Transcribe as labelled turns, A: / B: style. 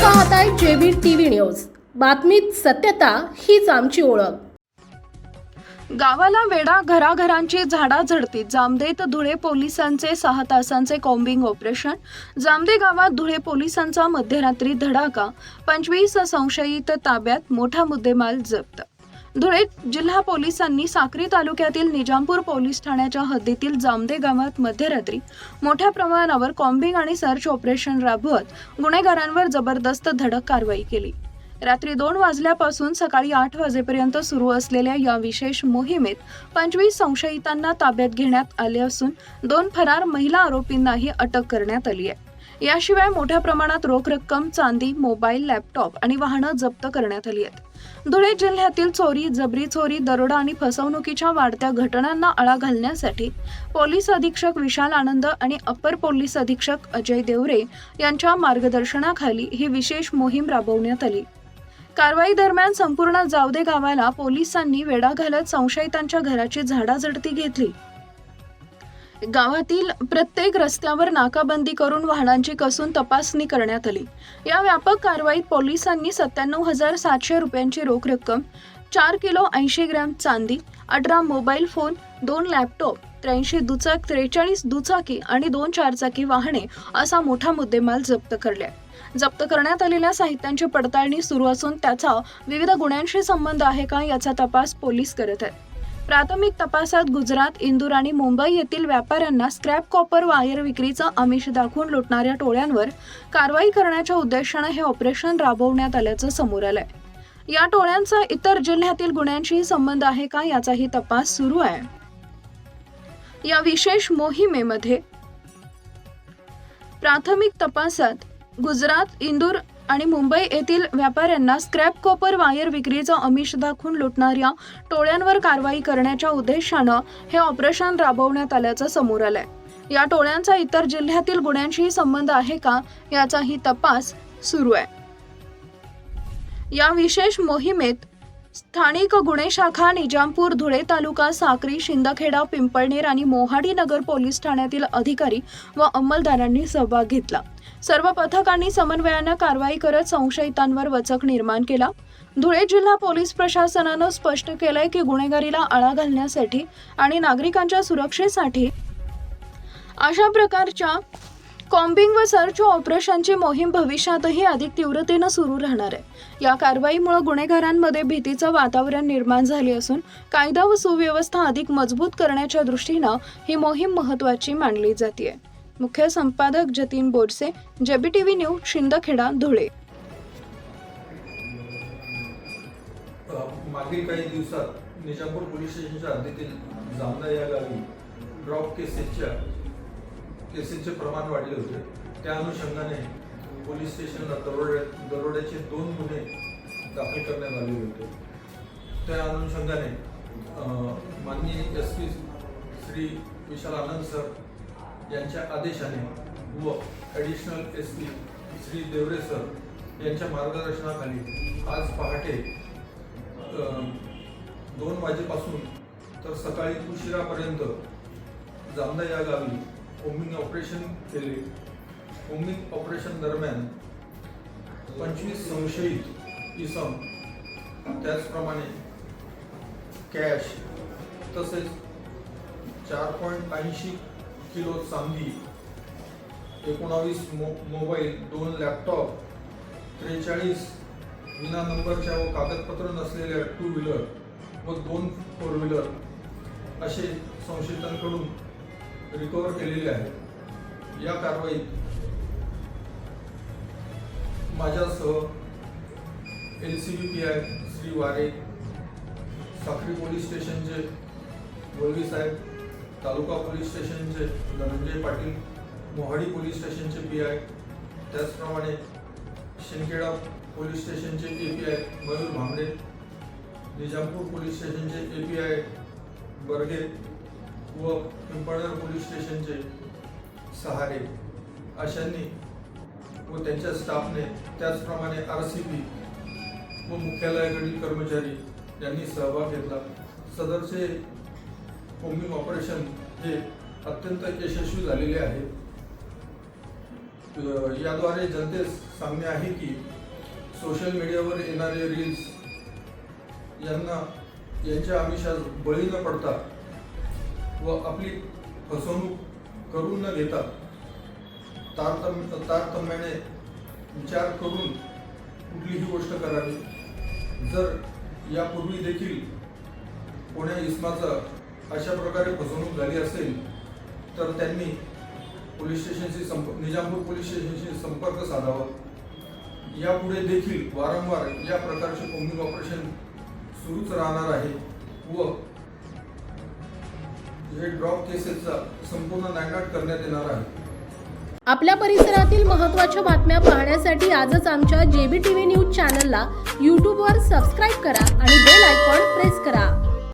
A: पाहताय जेबीर TV news. बातमीत सत्यता हीच आमची ओळख।
B: गावाला वेडा, घराघरांची झाडाझडती। जामदेत धुळे पोलिसांचे 6 तासांचे कॉम्बिंग ऑपरेशन। जामदे गावात धुळे पोलिसांचा मध्यरात्री धडाका। 25 संशयित ताब्यात, मोठा मुद्देमाल जप्त। धुळे जिल्हा पोलिसांनी साक्री तालुक्यातील निजामपूर पोलीस ठाण्याच्या हद्दीतील जामदे गावात मध्यरात्री मोठ्या प्रमाणावर कॉम्बिंग आणि सर्च ऑपरेशन राबवत गुन्हेगारांवर जबरदस्त धडक कारवाई केली। रात्री 2 वाजल्यापासून सकाळी 8 वाजेपर्यंत सुरू असलेल्या या विशेष मोहिमेत 25 संशयितांना ताब्यात घेण्यात आले असून 2 फरार महिला आरोपींनाही अटक करण्यात आली आहे। याशिवाय मोठ्या प्रमाणात रोख रक्कम, चांदी, मोबाईल, लॅपटॉप आणि वाहनं जप्त करण्यात आली आहेत। धुळे जिल्ह्यातील चोरी, जबरी चोरी, दरोडा आणि फसवणुकीच्या वाढत्या घटनांना आळा घालण्यासाठी पोलीस अधीक्षक विशाल आनंद आणि अप्पर पोलीस अधीक्षक अजय देवरे यांच्या मार्गदर्शनाखाली ही विशेष मोहीम राबवण्यात आली। कारवाई दरम्यान संपूर्ण जावदे गावाला पोलिसांनी वेढा घालत संशयितांच्या घराची झाडाझडती घेतली। गावातील प्रत्येक रस्त्यावर नाकाबंदी करून वाहनांची कसून तपासणी करण्यात आली। या व्यापक कारवाईत पोलिसांनी 97,700 रुपयांची रोख रक्कम, 4 किलो 80 ग्रॅम चांदी, 18 मोबाईल फोन, 2 लॅपटॉप, 43 दुचाकी आणि 2 चारचाकी वाहने असा मोठा मुद्देमाल जप्त केला। जप्त करण्यात आलेल्या साहित्यांची पडताळणी सुरू असून त्याचा विविध गुन्ह्यांशी संबंध आहे का याचा तपास पोलीस करत आहेत। प्राथमिक तपासात गुजरात, इंदूर आणि मुंबई येथील व्यापाऱ्यांना स्क्रॅप कॉपर वायर विक्रीचं आमिष दाखवून लुटणाऱ्या टोळ्यांवर कारवाई करण्याच्या उद्देशाने हे ऑपरेशन राबवण्यात आल्याचं समोर आलंय। या टोळ्यांचा इतर जिल्ह्यातील गुन्ह्यांशी संबंध आहे का याचाही तपास सुरू आहे। या विशेष मोहिमेमध्ये प्राथमिक तपासात गुजरात, इंदूर आणि मुंबई येथील व्यापाऱ्यांना स्क्रॅप कॉपर वायर विक्रीचं आमिष दाखवून लुटणाऱ्या टोळ्यांवर कारवाई करण्याच्या उद्देशानं हे ऑपरेशन राबवण्यात आल्याचं समोर आलंय। या टोळ्यांचा इतर जिल्ह्यातील गुन्ह्यांशी संबंध आहे का याचाही तपास सुरू आहे। या विशेष मोहिमेत स्थानिक गुन्हे शाखा, निजामपूर, धुळे तालुका, साक्री, शिंदखेडा, पिंपळनेर आणि मोहाडी नगर पोलीस ठाण्यातील अधिकारी व अंमलदारांनी सहभाग घेतला। सर्व पथकांनी समन्वयानं कारवाई करत संशयितांवर वचक निर्माण केला। धुळे जिल्हा पोलीस प्रशासनानं स्पष्ट केलंय की गुन्हेगारीला आळा घालण्यासाठी आणि नागरिकांच्या सुरक्षेसाठी अशा प्रकारच्या कॉम्बिंग व सर्च ऑपरेशनची मोहीम भविष्यातही अधिक तीव्रतेनं सुरू राहणार आहे। या कारवाईमुळे गुन्हेगारांमध्ये भीतीचं वातावरण निर्माण झाले असून कायदा व सुव्यवस्था अधिक मजबूत करण्याच्या दृष्टीनं ही मोहीम महत्त्वाची मानली जाते। मुख्य संपादक Jatin Borse, JB TV news, Shindkheda, Dhule.
C: मागील काही दिवसात निजामपूर पोलीस स्टेशनच्या हद्दीतील जामदा या गावी ड्रॉप केसेसचे प्रमाण वाढले होते। त्या अनुषंगाने पोलीस स्टेशनला दरोड्याचे 2 गुन्हे दाखल करण्यात आले होते। त्या अनुषंगाने माननीय SP श्री विशाल आनंद सर यांच्या आदेशाने व additional SP Shri Devare sir यांच्या मार्गदर्शनाखाली आज पहाटे 2 वाजेपासून तर सकाळी उशिरापर्यंत जामदा या गावी कॉम्बिंग ऑपरेशन केले। कॉम्बिंग ऑपरेशन दरम्यान 25 संशयित इसम, त्याचप्रमाणे कॅश तसेच 4.80 किलो चांदी, 19 मोबाईल, 2 लॅपटॉप, 43 विना नंबरच्या व कागदपत्र नसलेल्या 2 व्हीलर व 2 4 व्हीलर असे संशयितांकडून रिकव्हर केलेले आहेत। या कारवाईत माझ्यासह LCB PI श्री वारे, साक्री पोलीस स्टेशनचे वळवी साहेब, तालुका पोलीस स्टेशनचे धनंजय पाटील, मोहाडी पोलीस स्टेशनचे PI, त्याचप्रमाणे शिंदखेडा पोलीस स्टेशनचे API मयूर भांबरे, निजामपूर पोलीस स्टेशनचे API बर्गे व पिंपळनेर पोलीस स्टेशनचे सहारे अशांनी व त्यांच्या स्टाफने, त्याचप्रमाणे RCP व मुख्यालयाकडील कर्मचारी यांनी सहभाग घेतला। सदरचे कॉम्बिंग ऑपरेशन हे अत्यंत यशस्वी झालेले आहे। याद्वारे जनतेस सांगणे आहे की सोशल मीडियावर येणारे रील्स यांच्या आमिषास बळी न पडता व आपली फसवणूक करून न घेता तारतम्याने विचार करून कुठलीही गोष्ट करावी. जर यापूर्वी देखील कोण्या इसमाचा अशा प्रकारे फसवणूक झाली असेल तर त्यांनी निजामपूर पोलीस स्टेशनशी संपर्क साधावा. यापुढे देखील वारंवार या प्रकारचे कॉम्बिंग ऑपरेशन सुरूच राहणार आहे व हे ड्रॉप केसेसचा संपूर्ण नायनाट करण्यात येणार आहे.
A: आपल्या परिसरातील महत्त्वाच्या बातम्या पाहण्यासाठी आजच आमच्या JBTV न्यूज चॅनलला यूट्यूबवर सबस्क्राईब करा आणि बेल आयकॉन प्रेस करा.